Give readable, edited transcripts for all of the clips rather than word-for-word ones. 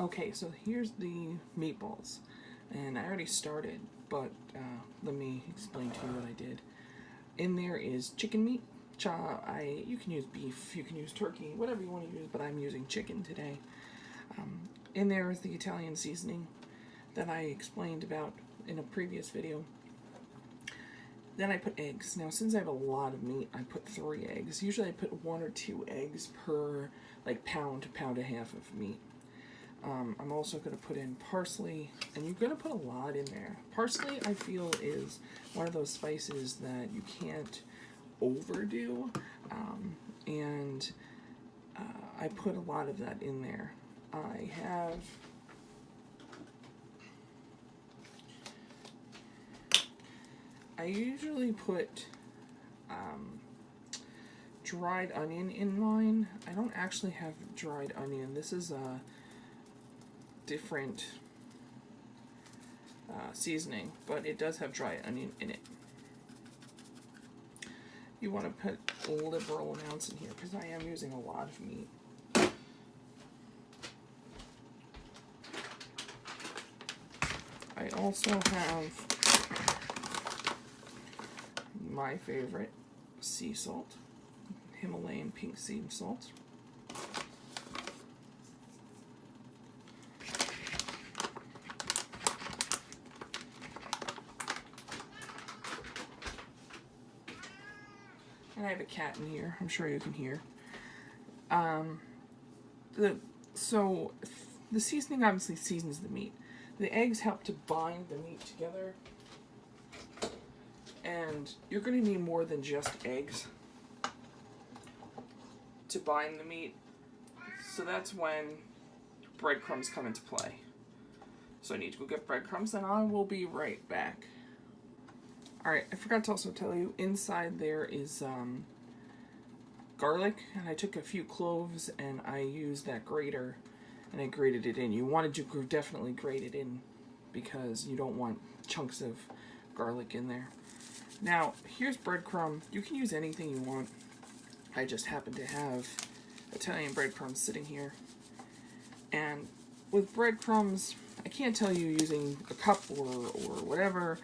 Okay, so here's the meatballs, and I already started, but let me explain to you what I did. In there is chicken meat. You can use beef, you can use turkey, whatever you want to use, but I'm using chicken today. In there is the Italian seasoning that I explained about in a previous video. Then I put eggs. Now, since I have a lot of meat, I put 3 eggs. Usually I put 1 or 2 eggs per pound to pound and a half of meat. I'm also going to put in parsley, and you're going to put a lot in there. Parsley, I feel, is one of those spices that you can't overdo, and I put a lot of that in there. I usually put dried onion in mine. I don't actually have dried onion. This is a different seasoning, but it does have dried onion in it. You want to put liberal amounts in here because I am using a lot of meat. I also have my favorite sea salt, Himalayan pink sea salt. And I have a cat in here. I'm sure you can hear. So the seasoning obviously seasons the meat. The eggs help to bind the meat together. And you're going to need more than just eggs to bind the meat. So that's when breadcrumbs come into play. So I need to go get breadcrumbs, and I will be right back. Alright, I forgot to also tell you, inside there is garlic, and I took a few cloves and I used that grater and I grated it in. You wanted to definitely grate it in because you don't want chunks of garlic in there. Now, here's breadcrumb. You can use anything you want. I just happen to have Italian breadcrumbs sitting here. And with breadcrumbs, I can't tell you using a cup or whatever.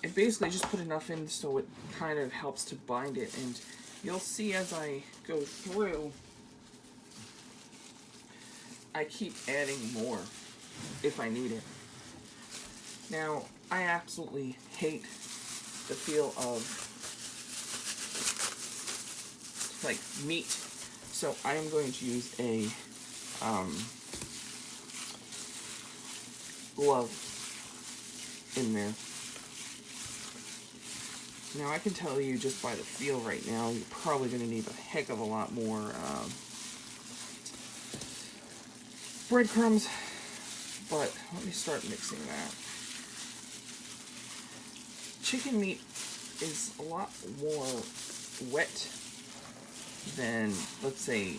I basically just put enough in so it kind of helps to bind it, and you'll see as I go through, I keep adding more if I need it. Now, I absolutely hate the feel of meat, so I am going to use a glove in there. Now, I can tell you just by the feel right now, you're probably going to need a heck of a lot more breadcrumbs, but let me start mixing that. Chicken meat is a lot more wet than, let's say,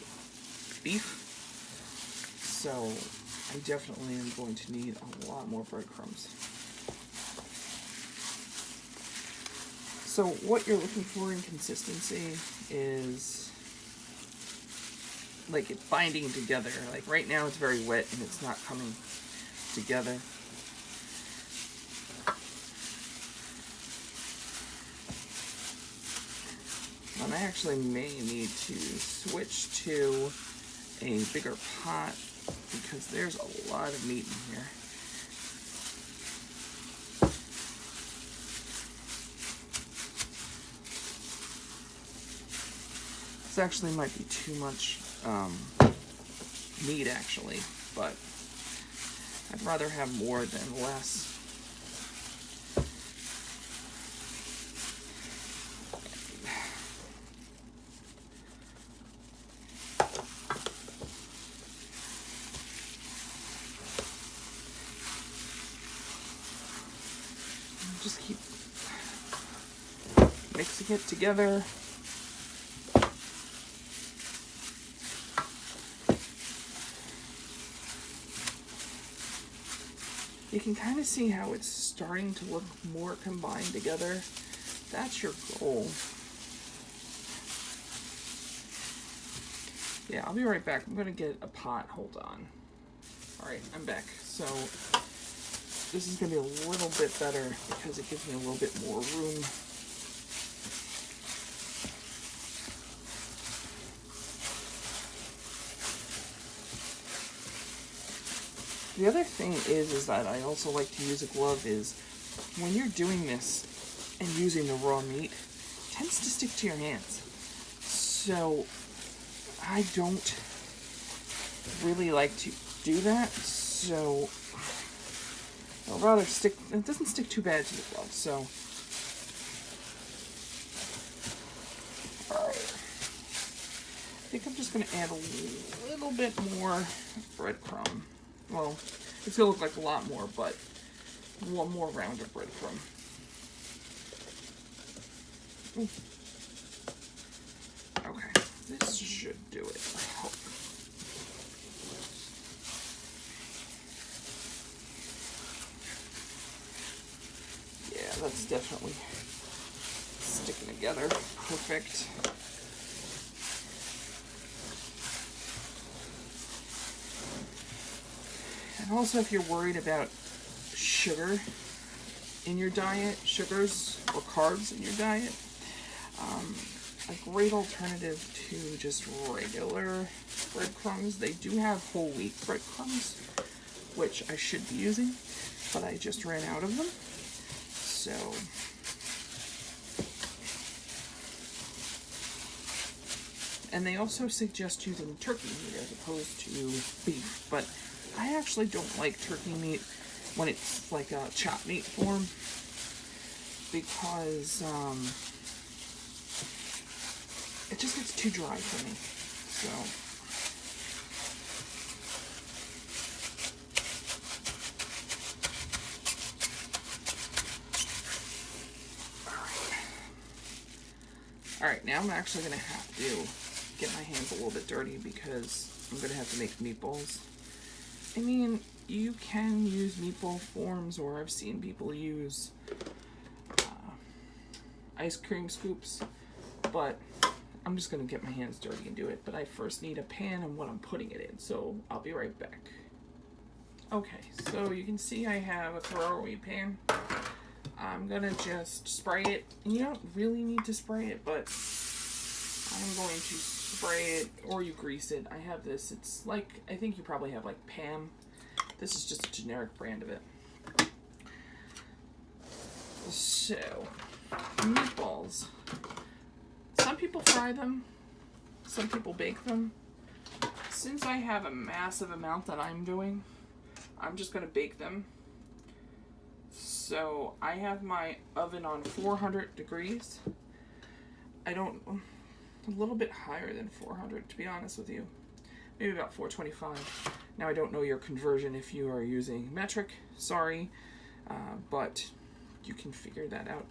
beef, so I definitely am going to need a lot more breadcrumbs. So what you're looking for in consistency is like it binding together. Like right now it's very wet and it's not coming together. And I actually may need to switch to a bigger pot because there's a lot of meat in here. This actually might be too much meat actually, but I'd rather have more than less. Just keep mixing it together. You can kind of see how it's starting to look more combined together. That's your goal. Yeah, I'll be right back. I'm going to get a pot. Hold on. Alright, I'm back. So, this is going to be a little bit better because it gives me a little bit more room. The other thing is that I also like to use a glove is when you're doing this and using the raw meat, it tends to stick to your hands. So I don't really like to do that. So I'd rather stick, it doesn't stick too bad to the glove. So, alright. I think I'm just going to add a little bit more breadcrumb. Well, it's going to look like a lot more, but one more round of breadcrumb. Okay, this should do it, I hope. Yeah, that's definitely sticking together. Perfect. And also, if you're worried about sugar in your diet, sugars or carbs in your diet, a great alternative to just regular breadcrumbs. They do have whole wheat breadcrumbs, which I should be using, but I just ran out of them. So and they also suggest using turkey meat as opposed to beef, but I actually don't like turkey meat when it's like a chopped meat form because it just gets too dry for me. So alright, now I'm actually going to have to get my hands a little bit dirty because I'm going to have to make meatballs. I mean, you can use meatball forms, or I've seen people use ice cream scoops, but I'm just going to get my hands dirty and do it. But I first need a pan and what I'm putting it in, so I'll be right back. Okay, so you can see I have a throwaway pan. I'm going to just spray it. You don't really need to spray it, but I'm going to spray it, or you grease it. I have this. It's like, I think you probably have like Pam. This is just a generic brand of it. So, meatballs. Some people fry them. Some people bake them. Since I have a massive amount that I'm doing, I'm just going to bake them. So, I have my oven on 400 degrees. A little bit higher than 400, to be honest with you. Maybe about 425. Now, I don't know your conversion if you are using metric. Sorry. But you can figure that out.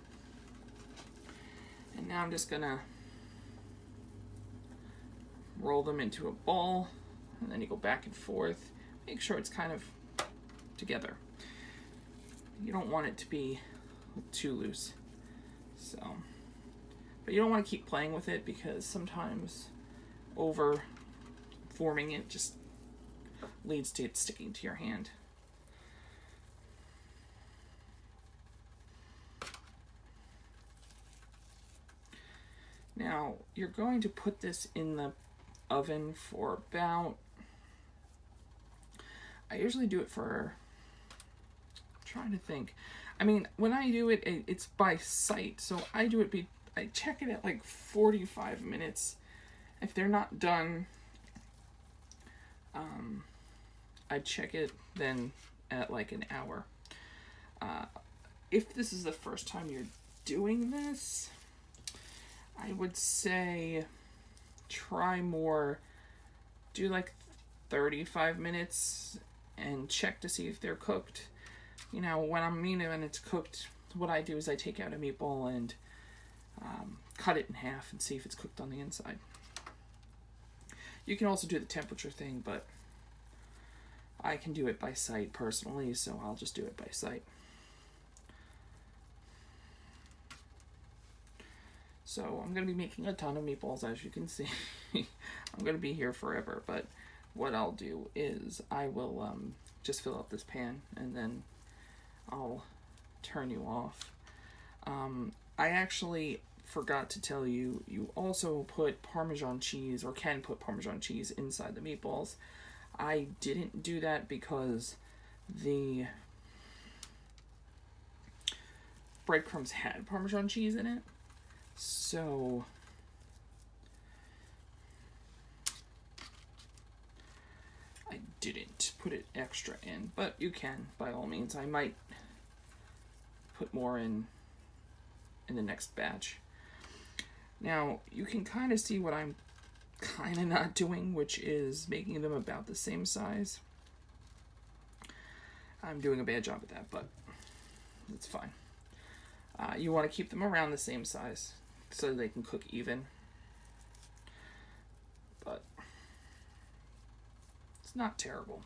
And now I'm just going to roll them into a ball. And then you go back and forth. Make sure it's kind of together. You don't want it to be too loose. So, but you don't want to keep playing with it because sometimes over forming it just leads to it sticking to your hand. Now, you're going to put this in the oven for about, I usually do it for, I'm trying to think. I mean, when I do it, it's by sight. So I do it, I check it at like 45 minutes. If they're not done, I check it then at like an hour. If this is the first time you're doing this, I would say try more, do like 35 minutes and check to see if they're cooked. You know, when it's cooked, what I do is I take out a meatball and cut it in half and see if it's cooked on the inside. You can also do the temperature thing, but I can do it by sight personally, so I'll just do it by sight. So I'm going to be making a ton of meatballs, as you can see. I'm going to be here forever, but what I'll do is I will just fill up this pan and then I'll turn you off. I actually forgot to tell you, you also put Parmesan cheese, or can put Parmesan cheese inside the meatballs. I didn't do that because the breadcrumbs had Parmesan cheese in it. So I didn't put it extra in, but you can, by all means. I might put more in the next batch. Now, you can kind of see what I'm kind of not doing, which is making them about the same size. I'm doing a bad job at that, but it's fine. You want to keep them around the same size so they can cook even. But it's not terrible.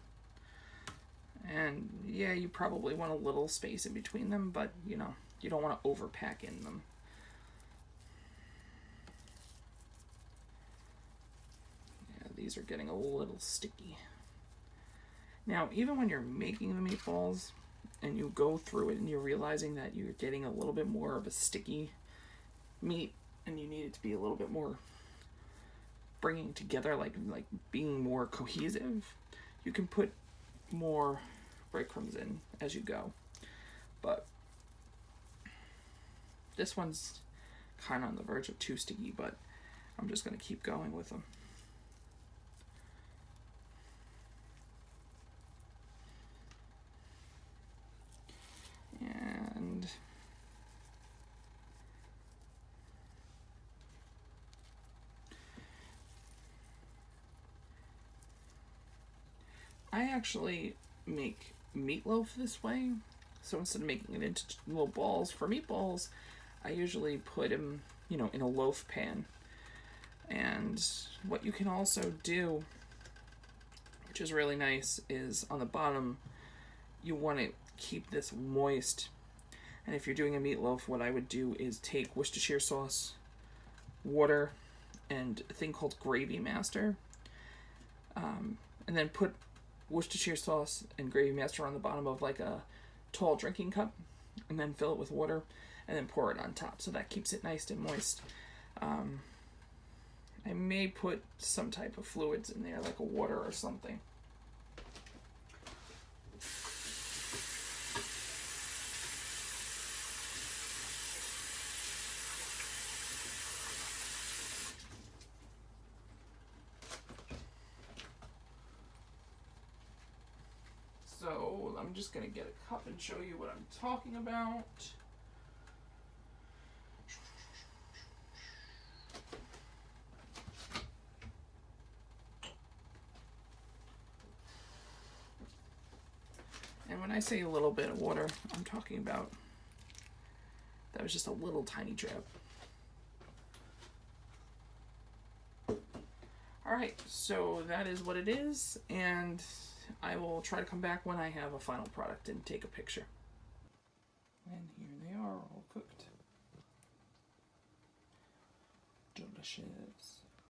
And yeah, you probably want a little space in between them, but you know, you don't want to overpack in them. Yeah, these are getting a little sticky. Now, even when you're making the meatballs and you go through it and you're realizing that you're getting a little bit more of a sticky meat and you need it to be a little bit more bringing together, like being more cohesive, you can put more breadcrumbs in as you go. But this one's kind of on the verge of too sticky, but I'm just going to keep going with them. And I actually make meatloaf this way. So instead of making it into little balls for meatballs, I usually put them, you know, in a loaf pan. And what you can also do, which is really nice, is on the bottom, you want to keep this moist. And if you're doing a meatloaf, what I would do is take Worcestershire sauce, water, and a thing called Gravy Master, and then put Worcestershire sauce and Gravy Master on the bottom of like a tall drinking cup, and then fill it with water, and then pour it on top. So that keeps it nice and moist. I may put some type of fluids in there, like a water or something. So I'm just going to get a cup and show you what I'm talking about. And when I say a little bit of water, I'm talking about, that was just a little tiny drip. Alright, so that is what it is, and I will try to come back when I have a final product and take a picture. And here they are, all cooked. Delicious.